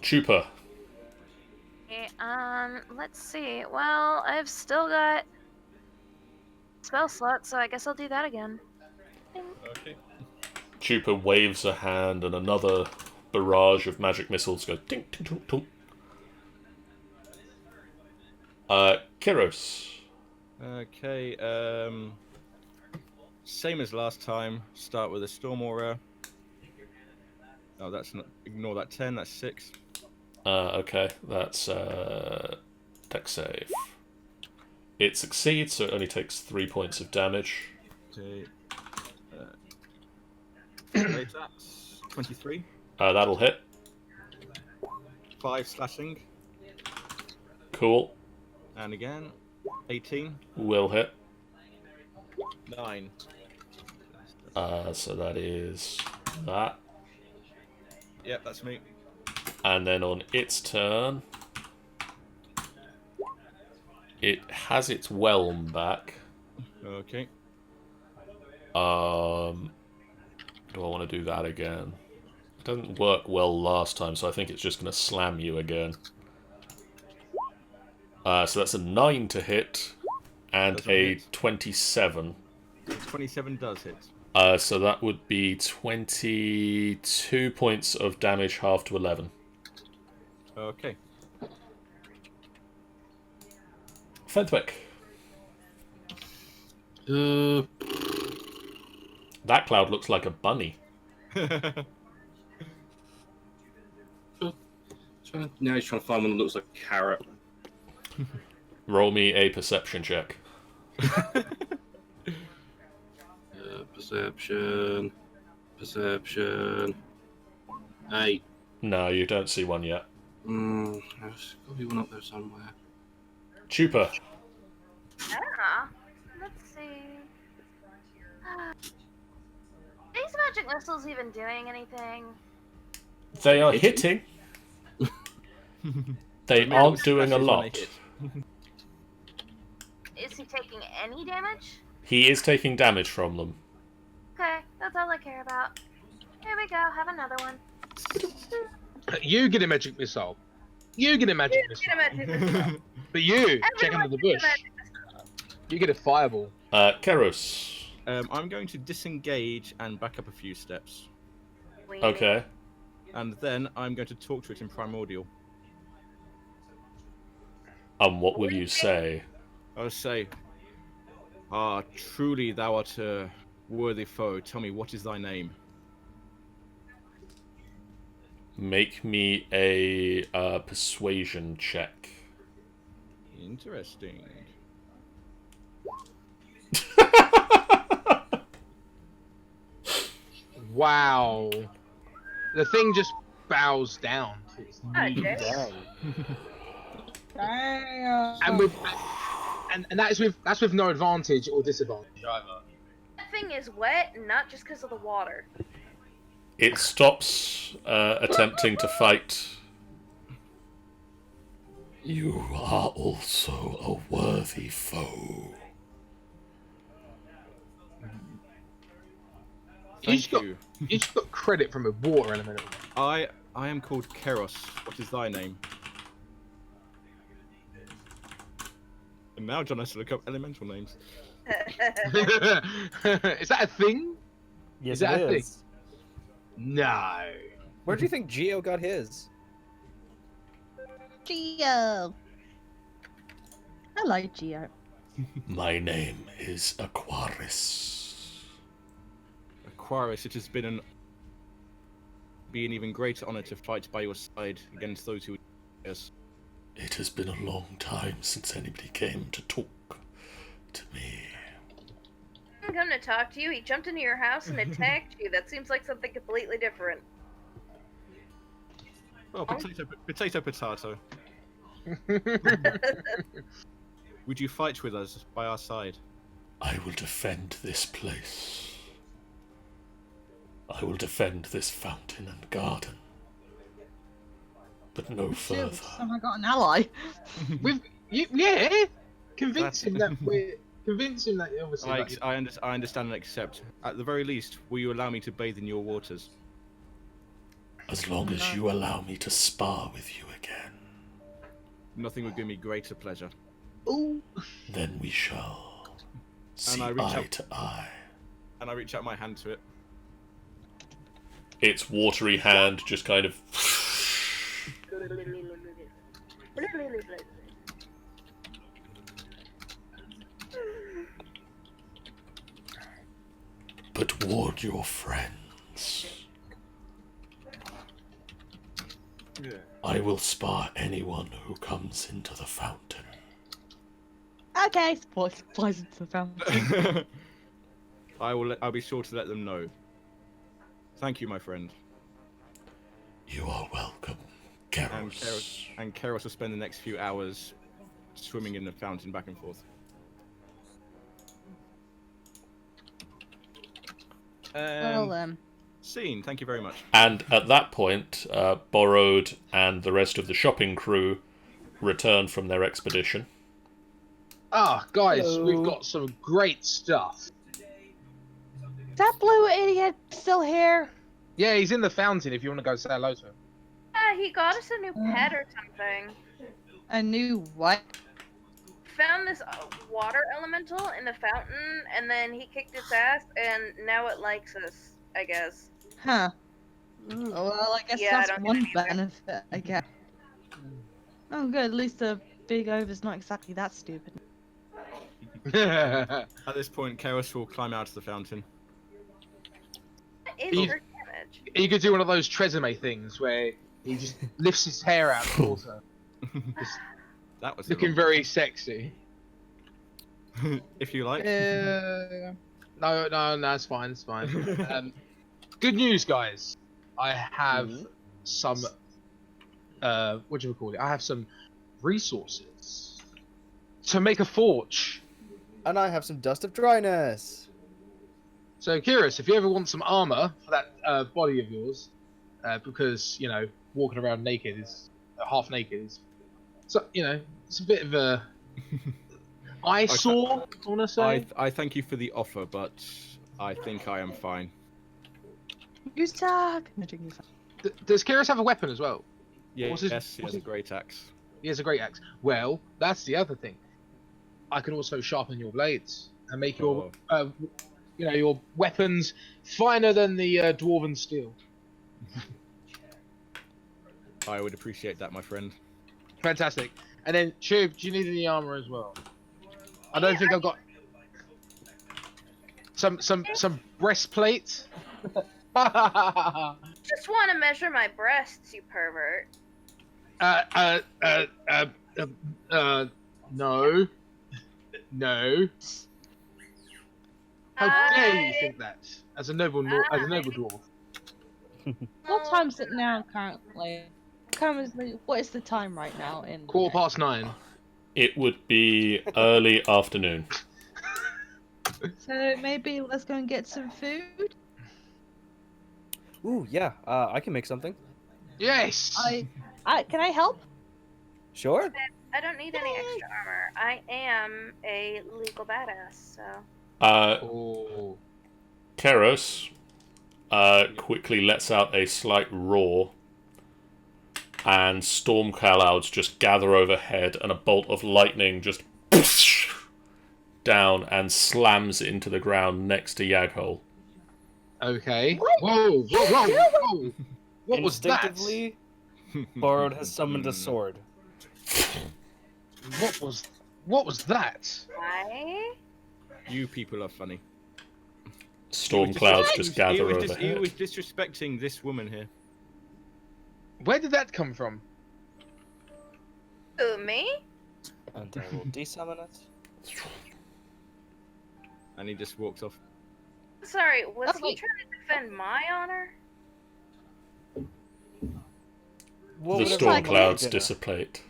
Chupa.
Okay, let's see. Well, I've still got spell slots, so I guess I'll do that again.
Okay.
Chupa waves a hand and another barrage of magic missiles go tink, tink, tink, tink. Keros.
Okay. Same as last time. Start with a Storm Aura. Oh, that's not. Ignore that 10. That's 6.
Okay, that's dex save. It succeeds, so it only takes 3 points of damage.
Okay. That's 23.
That'll hit.
5 slashing.
Cool.
And again, 18.
Will hit.
9.
So that is that.
Yep, that's me.
And then on its turn, it has its whelm back.
Okay.
Do I want to do that again? It didn't work well last time, so I think it's just going to slam you again. So that's a 9 to hit, and
Doesn't
a
hit.
27.
27 does hit.
So that would be 22 points of damage, half to 11.
Okay.
Fenthwick.
Uh,
That cloud looks like a bunny.
now he's trying to find one that looks like a carrot.
Roll me a perception check.
Perception. Perception. 8.
No, you don't see one yet.
There's got to be one up there somewhere.
Chupa.
Ah, let's see. These magic missiles even doing anything?
They are hitting. They
Maybe
aren't
it
doing a
splashes when
lot.
they hit.
Is he taking any damage?
He is taking damage from them.
Okay, that's all I care about. Here we go, have another one.
You get a magic missile. You get a magic missile.
Get a magic missile.
But you, check
Everyone
under the
gets a
bush.
magic missile.
You get a fireball.
Keros.
I'm going to disengage and back up a few steps.
Weenie.
Okay.
And then I'm going to talk to it in Primordial.
What will you say?
I'll say, "Ah, truly thou art a worthy foe. Tell me, what is thy name?"
Make me a persuasion check.
Interesting.
Wow. The thing just bows down.
Hi, Jay.
Damn.
And with and that's with no advantage or disadvantage either.
That thing is wet, and not just because of the water.
It stops attempting to fight. You are also a worthy foe.
Thank you.
You just got credit from a water element.
I am called Keros. What is thy name? And now John has to look up elemental names.
Is that a thing?
Yes,
Is that
it
a thing?
is.
No.
Where do you think Geo got his?
Geo. I like Geo.
My name is Aquaris.
Aquarius, it has been an even greater honor to fight by your side against those who. Yes.
It has been a long time since anybody came to talk to me.
I'm going to talk to you. He jumped into your house and attacked you. That seems like something completely different.
Well, potato, potato. Would you fight with us by our side?
I will defend this place. I will defend this fountain and garden. But no further.
Somehow got an ally.
Yeah. Convince him that obviously.
I understand and accept. At the very least, will you allow me to bathe in your waters?
As long as you allow me to spar with you again,
Nothing would give me greater pleasure.
Ooh.
then we shall see
I reach
eye
up-
to eye.
And I reach out my hand to it.
Its watery hand just kind of reward your friends. I will spare anyone who comes into the fountain.
Okay, flies into the fountain.
I'll be sure to let them know. Thank you, my friend.
You are welcome, Keros.
And Keros will spend the next few hours swimming in the fountain back and forth.
Well,
Scene, thank you very much.
And at that point, Borrowed and the rest of the shopping crew return from their expedition.
Ah, guys,
Hello.
we've got some great stuff.
is that blue idiot still here?
Yeah, he's in the fountain if you want to go say hello to him.
Yeah, he got us a new pet or something.
A new what?
Found this water elemental in the fountain, and then he kicked its ass, and now it likes us, I guess.
Huh. Well, I guess
Yeah, I
that's
don't
one
get it either.
benefit, I guess. Oh, good. At least the big over's not exactly that stupid.
At this point, Keros will climb out of the fountain.
What is
He's-
her damage?
You could do one of those Tresemme things where he just lifts his hair out of the water. Just
That was
looking very sexy.
if you like.
No, it's fine, it's fine. Good news, guys. I have some, what do you call it? I have some resources to make a forge.
And I have some dust of dryness.
So, Keros, if you ever want some armor for that body of yours, because, you know, walking around naked is, half naked is, so, you know, it's a bit of a eyesore, I want to say.
I thank you for the offer, but I think I am fine.
You suck! No, joking, you suck.
Does Keros have a weapon as well?
Yeah,
What's his-
yes, he
what's
has a
his-
great axe.
He has a great axe. Well, that's the other thing. I can also sharpen your blades and make your, you know, your weapons finer than the dwarven steel.
I would appreciate that, my friend.
Fantastic. And then, Tube, do you need any armor as well? I don't think I've got some breastplate.
Just want to measure my breasts, you pervert.
No. No. How dare you think that? As a noble dwarf.
What time is it now currently? What is the time right now in?
9:15.
It would be early afternoon.
So maybe let's go and get some food.
Ooh, yeah. I can make something.
Yes.
Can I help?
Sure.
I don't need any extra armor. I am a legal badass, so.
Oh.
Keros quickly lets out a slight roar, and storm clouds just gather overhead, and a bolt of lightning just down and slams into the ground next to Yaghol.
Okay.
What?
Whoa. What was that?
Instinctively, Borrowed has summoned a sword.
What was that?
I.
You people are funny.
Storm clouds just gather
He
overhead.
was disrespecting this woman here.
Where did that come from?
Who, me?
And I will desummon it.
And he just walked off.
Sorry, was he
Okay.
trying to defend my honor?
What
The
would it
storm
like to
clouds
dinner?
dissipate.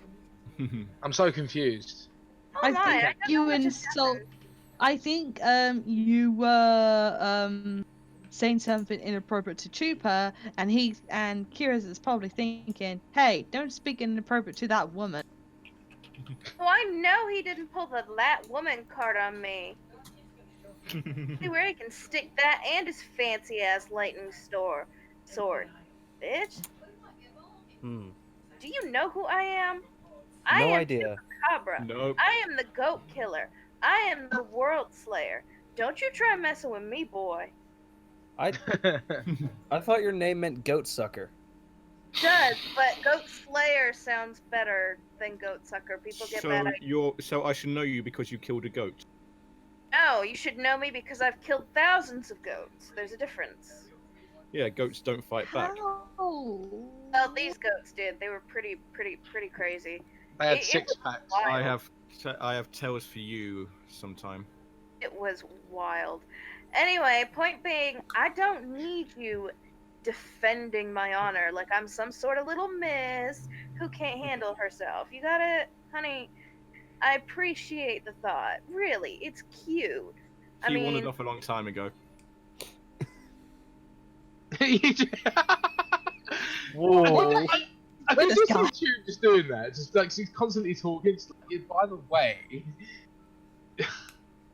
I'm so confused.
Oh
I
my,
think
I don't
you
know what just
insult.
happened.
I think you were saying something inappropriate to Chupa, and Kira's is probably thinking, "Hey, don't speak inappropriate to that woman."
Well, I know he didn't pull the lat woman card on me. See where he can stick that and his fancy ass lightning sword. Bitch,
Hmm.
do you know who I am?
No
I am
idea.
Cabra.
Nope.
I am the goat killer. I am the world slayer. Don't you try messing with me, boy.
I thought your name meant goat sucker.
Does, but goat slayer sounds better than goat sucker. People get mad at
So I should know you because you killed a goat.
No, you should know me because I've killed thousands of goats. There's a difference.
Yeah, goats don't fight back.
Oh.
Well, these goats did. They were pretty crazy.
They had
It
six
was
packs.
wild.
I have tales for you sometime.
It was wild. Anyway, point being, I don't need you defending my honor like I'm some sort of little miss who can't handle herself. You gotta, honey, I appreciate the thought. Really, it's cute. I
He wandered
mean,
off a long time ago.
Whoa.
I
With
can
this
just
guy.
see you just doing that. Just like she's constantly talking. Just like, by the way,